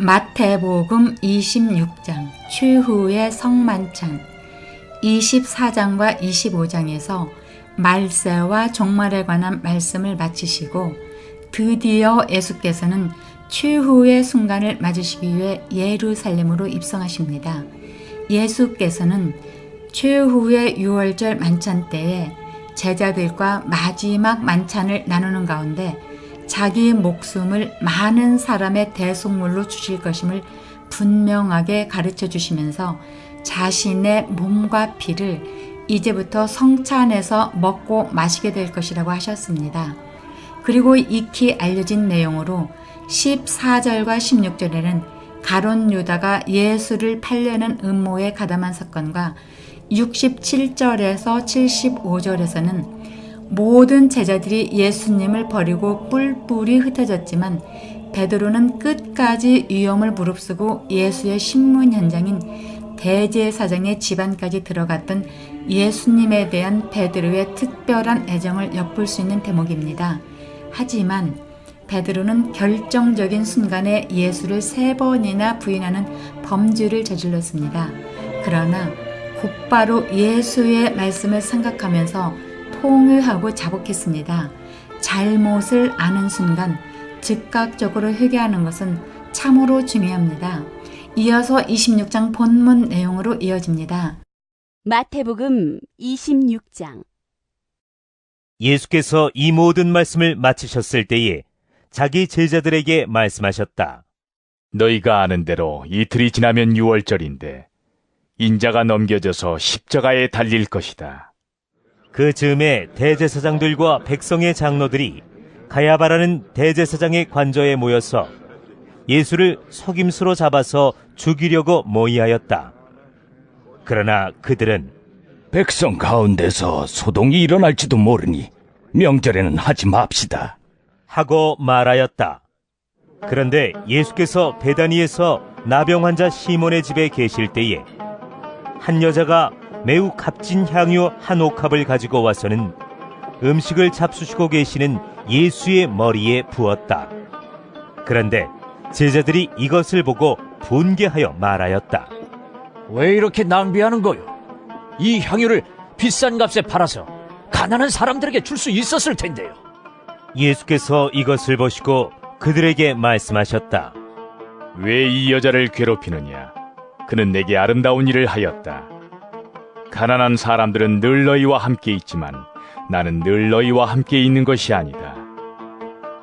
마태복음 26장 추후의 성만찬 24장과 25장에서 말세와 종말에 관한 말씀을 마치시고 드디어 예수께서는 추후의 순간을 맞으시기 위해 예루살렘으로 입성하십니다. 예수께서는 추후의 유월절 만찬 때에 제자들과 마지막 만찬을 나누는 가운데 자기 목숨을 많은 사람의 대속물로 주실 것임을 분명하게 가르쳐 주시면서 자신의 몸과 피를 이제부터 성찬에서 먹고 마시게 될 것이라고 하셨습니다. 그리고 익히 알려진 내용으로 14절과 16절에는 가룟 유다가 예수를 팔려는 음모에 가담한 사건과 67절에서 75절에서는 모든 제자들이 예수님을 버리고 뿔뿔이 흩어졌지만 베드로는 끝까지 위험을 무릅쓰고 예수의 신문 현장인 대제사장의 집안까지 들어갔던 예수님에 대한 베드로의 특별한 애정을 엿볼 수 있는 대목입니다. 하지만 베드로는 결정적인 순간에 예수를 3번이나 부인하는 범죄를 저질렀습니다. 그러나 곧바로 예수의 말씀을 생각하면서 통회하고 자복했습니다. 잘못을 아는 순간 즉각적으로 회개하는 것은 참으로 중요합니다. 이어서 26장 본문 내용으로 이어집니다. 마태복음 26장. 예수께서 이 모든 말씀을 마치셨을 때에 자기 제자들에게 말씀하셨다. 너희가 아는 대로 이틀이 지나면 유월절인데 인자가 넘겨져서 십자가에 달릴 것이다. 그 즈음에 대제사장들과 백성의 장로들이 가야바라는 대제사장의 관저에 모여서 예수를 속임수로 잡아서 죽이려고 모의하였다. 그러나 그들은 백성 가운데서 소동이 일어날지도 모르니 명절에는 하지 맙시다 하고 말하였다. 그런데 예수께서 베다니에서 나병 환자 시몬의 집에 계실 때에 한 여자가 매우 값진 향유 한 옥합을 가지고 와서는 음식을 잡수시고 계시는 예수의 머리에 부었다. 그런데 제자들이 이것을 보고 분개하여 말하였다. 왜 이렇게 낭비하는 거요? 이 향유를 비싼 값에 팔아서 가난한 사람들에게 줄 수 있었을 텐데요. 예수께서 이것을 보시고 그들에게 말씀하셨다. 왜 이 여자를 괴롭히느냐? 그는 내게 아름다운 일을 하였다. 가난한 사람들은 늘 너희와 함께 있지만 나는 늘 너희와 함께 있는 것이 아니다.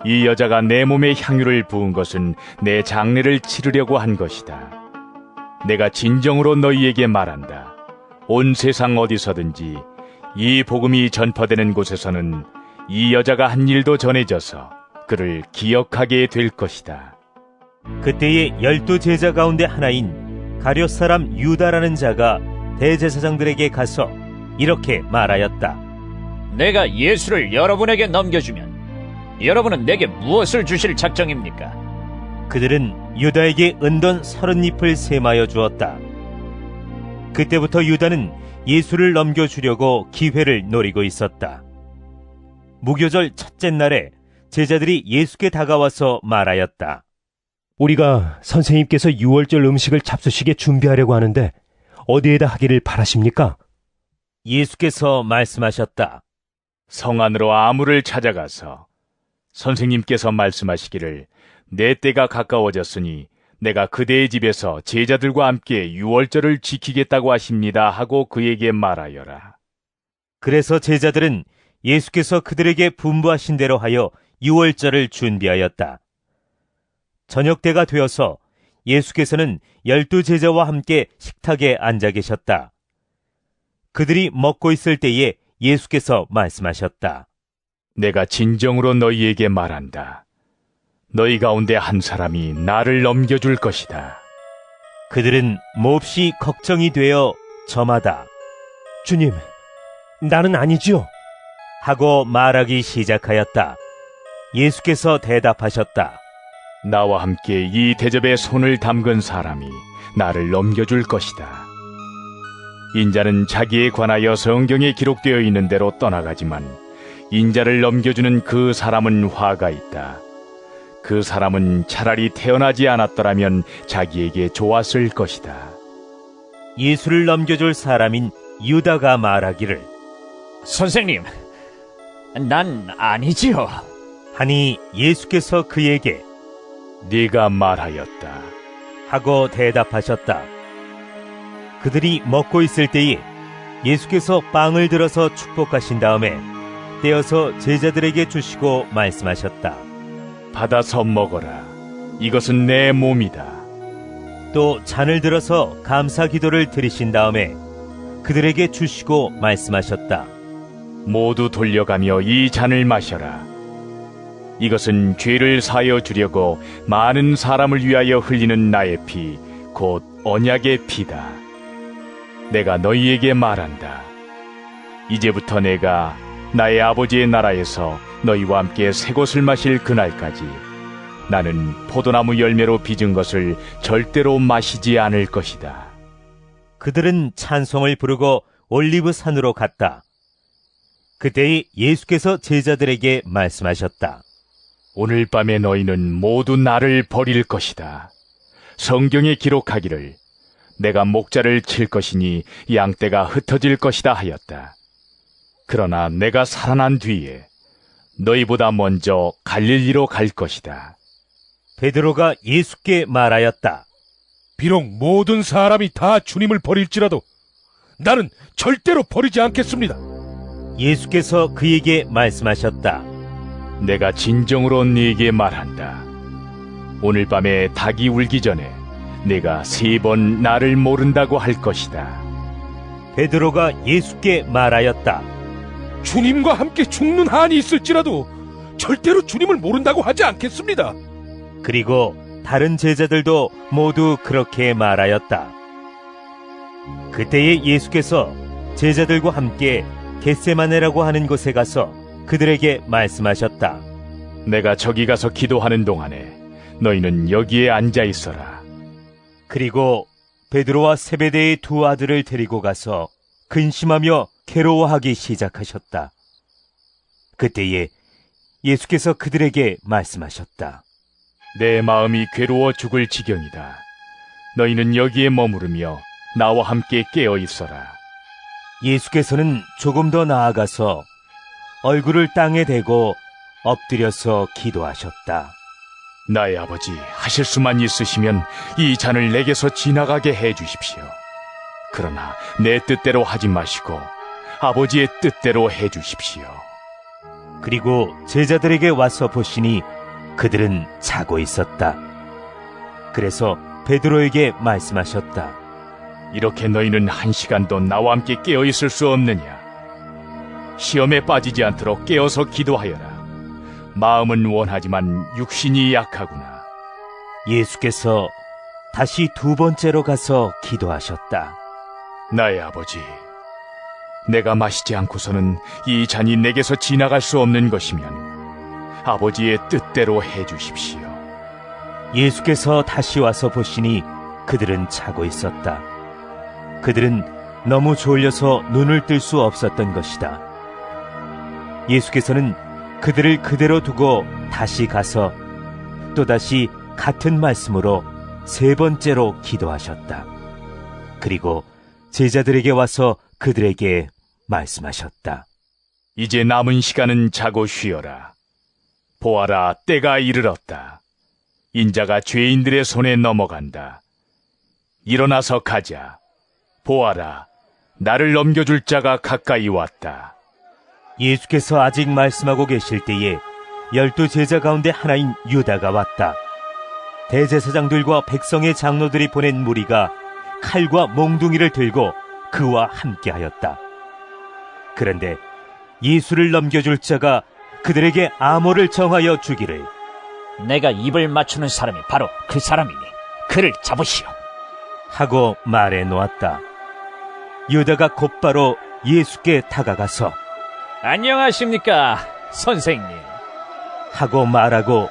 이 여자가 내 몸에 향유를 부은 것은 내 장례를 치르려고 한 것이다. 내가 진정으로 너희에게 말한다. 온 세상 어디서든지 이 복음이 전파되는 곳에서는 이 여자가 한 일도 전해져서 그를 기억하게 될 것이다. 그때에 12 제자 가운데 하나인 가룟 사람 유다라는 자가 대제사장들에게 가서 이렇게 말하였다. 내가 예수를 여러분에게 넘겨주면 여러분은 내게 무엇을 주실 작정입니까? 그들은 유다에게 은돈 30잎을 세마여 주었다. 그때부터 유다는 예수를 넘겨주려고 기회를 노리고 있었다. 무교절 첫째 날에 제자들이 예수께 다가와서 말하였다. 우리가 선생님께서 유월절 음식을 잡수시게 준비하려고 하는데 어디에다 하기를 바라십니까? 예수께서 말씀하셨다. 성 안으로 아무를 찾아가서 선생님께서 말씀하시기를 내 때가 가까워졌으니 내가 그대의 집에서 제자들과 함께 유월절을 지키겠다고 하십니다 하고 그에게 말하여라. 그래서 제자들은 예수께서 그들에게 분부하신 대로 하여 유월절을 준비하였다. 저녁 때가 되어서 예수께서는 12 제자와 함께 식탁에 앉아 계셨다. 그들이 먹고 있을 때에 예수께서 말씀하셨다. 내가 진정으로 너희에게 말한다. 너희 가운데 한 사람이 나를 넘겨줄 것이다. 그들은 몹시 걱정이 되어 저마다 주님, 나는 아니지요. 하고 말하기 시작하였다. 예수께서 대답하셨다. 나와 함께 이 대접에 손을 담근 사람이 나를 넘겨줄 것이다. 인자는 자기에 관하여 성경에 기록되어 있는 대로 떠나가지만 인자를 넘겨주는 그 사람은 화가 있다. 그 사람은 차라리 태어나지 않았더라면 자기에게 좋았을 것이다. 예수를 넘겨줄 사람인 유다가 말하기를 선생님, 난 아니지요. 하니 예수께서 그에게 네가 말하였다. 하고 대답하셨다. 그들이 먹고 있을 때에 예수께서 빵을 들어서 축복하신 다음에 떼어서 제자들에게 주시고 말씀하셨다. 받아서 먹어라. 이것은 내 몸이다. 또 잔을 들어서 감사 기도를 드리신 다음에 그들에게 주시고 말씀하셨다. 모두 돌려가며 이 잔을 마셔라. 이것은 죄를 사하여 주려고 많은 사람을 위하여 흘리는 나의 피, 곧 언약의 피다. 내가 너희에게 말한다. 이제부터 내가 나의 아버지의 나라에서 너희와 함께 새 것을 마실 그날까지 나는 포도나무 열매로 빚은 것을 절대로 마시지 않을 것이다. 그들은 찬송을 부르고 올리브 산으로 갔다. 그때 예수께서 제자들에게 말씀하셨다. 오늘 밤에 너희는 모두 나를 버릴 것이다. 성경에 기록하기를 내가 목자를 칠 것이니 양떼가 흩어질 것이다 하였다. 그러나 내가 살아난 뒤에 너희보다 먼저 갈릴리로 갈 것이다. 베드로가 예수께 말하였다. 비록 모든 사람이 다 주님을 버릴지라도 나는 절대로 버리지 않겠습니다. 예수께서 그에게 말씀하셨다. 내가 진정으로 네게 말한다. 오늘 밤에 닭이 울기 전에 내가 3번 나를 모른다고 할 것이다. 베드로가 예수께 말하였다. 주님과 함께 죽는 한이 있을지라도 절대로 주님을 모른다고 하지 않겠습니다. 그리고 다른 제자들도 모두 그렇게 말하였다. 그때에 예수께서 제자들과 함께 겟세마네라고 하는 곳에 가서 그들에게 말씀하셨다. 내가 저기 가서 기도하는 동안에 너희는 여기에 앉아 있어라. 그리고 베드로와 세베대의 2 아들을 데리고 가서 근심하며 괴로워하기 시작하셨다. 그때에 예수께서 그들에게 말씀하셨다. 내 마음이 괴로워 죽을 지경이다. 너희는 여기에 머무르며 나와 함께 깨어 있어라. 예수께서는 조금 더 나아가서 얼굴을 땅에 대고 엎드려서 기도하셨다. 나의 아버지, 하실 수만 있으시면 이 잔을 내게서 지나가게 해 주십시오. 그러나 내 뜻대로 하지 마시고 아버지의 뜻대로 해 주십시오. 그리고 제자들에게 와서 보시니 그들은 자고 있었다. 그래서 베드로에게 말씀하셨다. 이렇게 너희는 1시간도 나와 함께 깨어 있을 수 없느냐? 시험에 빠지지 않도록 깨어서 기도하여라. 마음은 원하지만 육신이 약하구나. 예수께서 다시 2번째로 가서 기도하셨다. 나의 아버지, 내가 마시지 않고서는 이 잔이 내게서 지나갈 수 없는 것이면 아버지의 뜻대로 해 주십시오. 예수께서 다시 와서 보시니 그들은 자고 있었다. 그들은 너무 졸려서 눈을 뜰 수 없었던 것이다. 예수께서는 그들을 그대로 두고 다시 가서 또다시 같은 말씀으로 3번째로 기도하셨다. 그리고 제자들에게 와서 그들에게 말씀하셨다. 이제 남은 시간은 자고 쉬어라. 보아라, 때가 이르렀다. 인자가 죄인들의 손에 넘어간다. 일어나서 가자. 보아라, 나를 넘겨줄 자가 가까이 왔다. 예수께서 아직 말씀하고 계실 때에 12 제자 가운데 하나인 유다가 왔다. 대제사장들과 백성의 장로들이 보낸 무리가 칼과 몽둥이를 들고 그와 함께하였다. 그런데 예수를 넘겨줄 자가 그들에게 암호를 정하여 주기를 내가 입을 맞추는 사람이 바로 그 사람이니 그를 잡으시오. 하고 말해 놓았다. 유다가 곧바로 예수께 다가가서 안녕하십니까, 선생님. 하고 말하고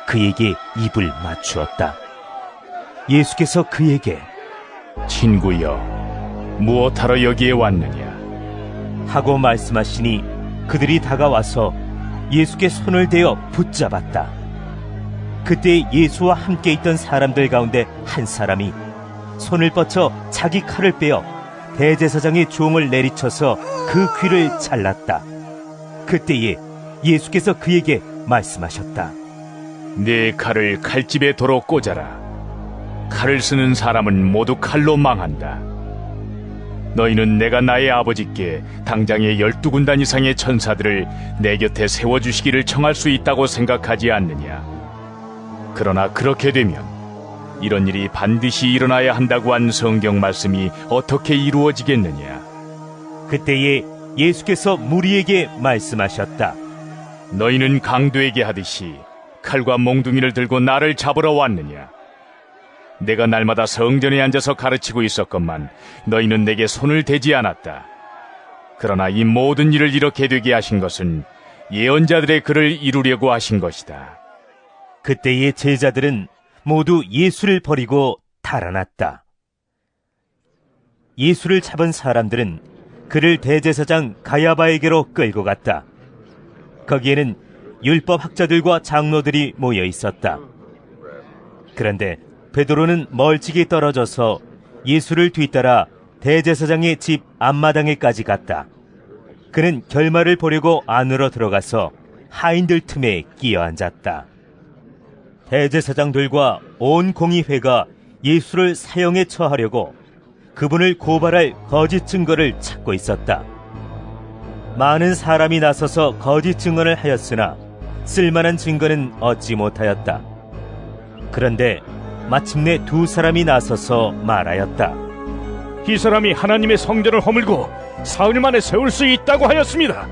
그에게 입을 맞추었다. 예수께서 그에게 친구여, 무엇하러 여기에 왔느냐? 하고 말씀하시니 그들이 다가와서 예수께 손을 대어 붙잡았다. 그때 예수와 함께 있던 사람들 가운데 한 사람이 손을 뻗쳐 자기 칼을 빼어 대제사장의 종을 내리쳐서 그 귀를 잘랐다. 그때에 예수께서 그에게 말씀하셨다. 네 칼을 칼집에 도로 꽂아라. 칼을 쓰는 사람은 모두 칼로 망한다. 너희는 내가 나의 아버지께 당장에 12군단 이상의 천사들을 내 곁에 세워주시기를 청할 수 있다고 생각하지 않느냐? 그러나 그렇게 되면 이런 일이 반드시 일어나야 한다고 한 성경 말씀이 어떻게 이루어지겠느냐? 그때에 예수께서 무리에게 말씀하셨다. 너희는 강도에게 하듯이 칼과 몽둥이를 들고 나를 잡으러 왔느냐? 내가 날마다 성전에 앉아서 가르치고 있었건만 너희는 내게 손을 대지 않았다. 그러나 이 모든 일을 이렇게 되게 하신 것은 예언자들의 글을 이루려고 하신 것이다. 그때의 제자들은 모두 예수를 버리고 달아났다. 예수를 잡은 사람들은 그를 대제사장 가야바에게로 끌고 갔다. 거기에는 율법 학자들과 장로들이 모여 있었다. 그런데 베드로는 멀찍이 떨어져서 예수를 뒤따라 대제사장의 집 앞마당에까지 갔다. 그는 결말을 보려고 안으로 들어가서 하인들 틈에 끼어 앉았다. 대제사장들과 온 공의회가 예수를 사형에 처하려고 그분을 고발할 거짓 증거를 찾고 있었다. 많은 사람이 나서서 거짓 증언을 하였으나 쓸만한 증거는 얻지 못하였다. 그런데 마침내 두 사람이 나서서 말하였다. 이 사람이 하나님의 성전을 허물고 사흘 만에 세울 수 있다고 하였습니다.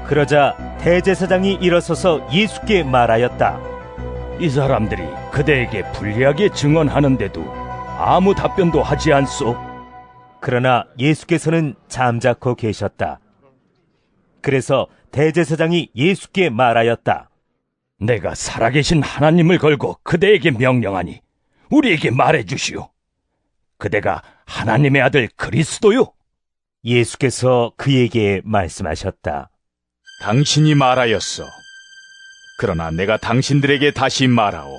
그러자 대제사장이 일어서서 예수께 말하였다. 이 사람들이 그대에게 불리하게 증언하는데도 아무 답변도 하지 않소. 그러나 예수께서는 잠자코 계셨다. 그래서 대제사장이 예수께 말하였다. 내가 살아계신 하나님을 걸고 그대에게 명령하니 우리에게 말해주시오. 그대가 하나님의 아들 그리스도요? 예수께서 그에게 말씀하셨다. 당신이 말하였소. 그러나 내가 당신들에게 다시 말하오.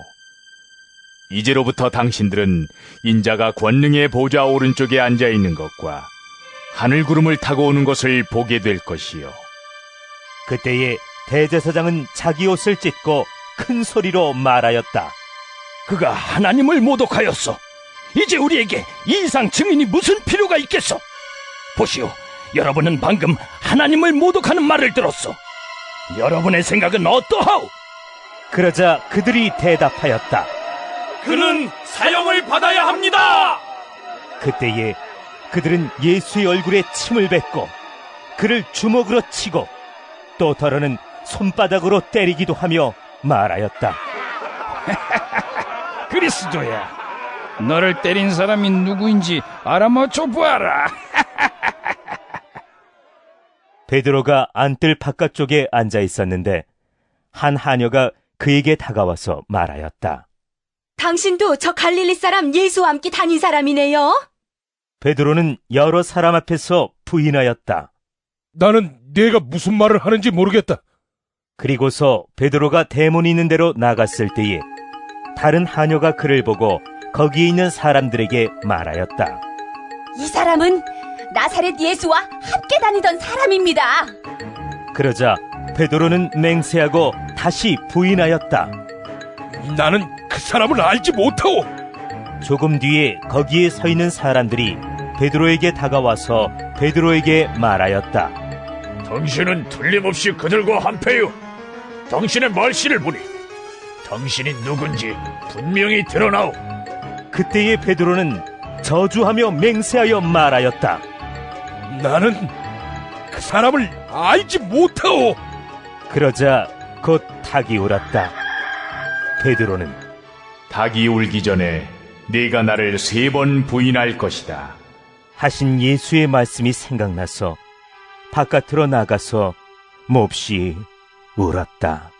이제로부터 당신들은 인자가 권능의 보좌 오른쪽에 앉아있는 것과 하늘 구름을 타고 오는 것을 보게 될 것이요. 그때에 대제사장은 자기 옷을 찢고 큰 소리로 말하였다. 그가 하나님을 모독하였소. 이제 우리에게 이 이상 증인이 무슨 필요가 있겠소? 보시오, 여러분은 방금 하나님을 모독하는 말을 들었소. 여러분의 생각은 어떠하오? 그러자 그들이 대답하였다. 그는 사형을 받아야 합니다. 그때에 그들은 예수의 얼굴에 침을 뱉고 그를 주먹으로 치고 또 더러는 손바닥으로 때리기도 하며 말하였다. 그리스도야, 너를 때린 사람이 누구인지 알아맞혀 보아라. 베드로가 안뜰 바깥쪽에 앉아 있었는데 한 하녀가 그에게 다가와서 말하였다. 당신도 저 갈릴리 사람 예수와 함께 다닌 사람이네요. 베드로는 여러 사람 앞에서 부인하였다. 나는 네가 무슨 말을 하는지 모르겠다. 그리고서 베드로가 대문이 있는 데로 나갔을 때에 다른 하녀가 그를 보고 거기에 있는 사람들에게 말하였다. 이 사람은 나사렛 예수와 함께 다니던 사람입니다. 그러자 베드로는 맹세하고 다시 부인하였다. 나는 그 사람을 알지 못하오. 조금 뒤에 거기에 서 있는 사람들이 베드로에게 다가와서 베드로에게 말하였다. 당신은 틀림없이 그들과 한패요. 당신의 말씨를 보니 당신이 누군지 분명히 드러나오. 그때의 베드로는 저주하며 맹세하여 말하였다. 나는 그 사람을 알지 못하오. 그러자 곧 닭이 울었다. 베드로는 닭이 울기 전에 네가 나를 3번 부인할 것이다 하신 예수의 말씀이 생각나서 바깥으로 나가서 몹시 울었다.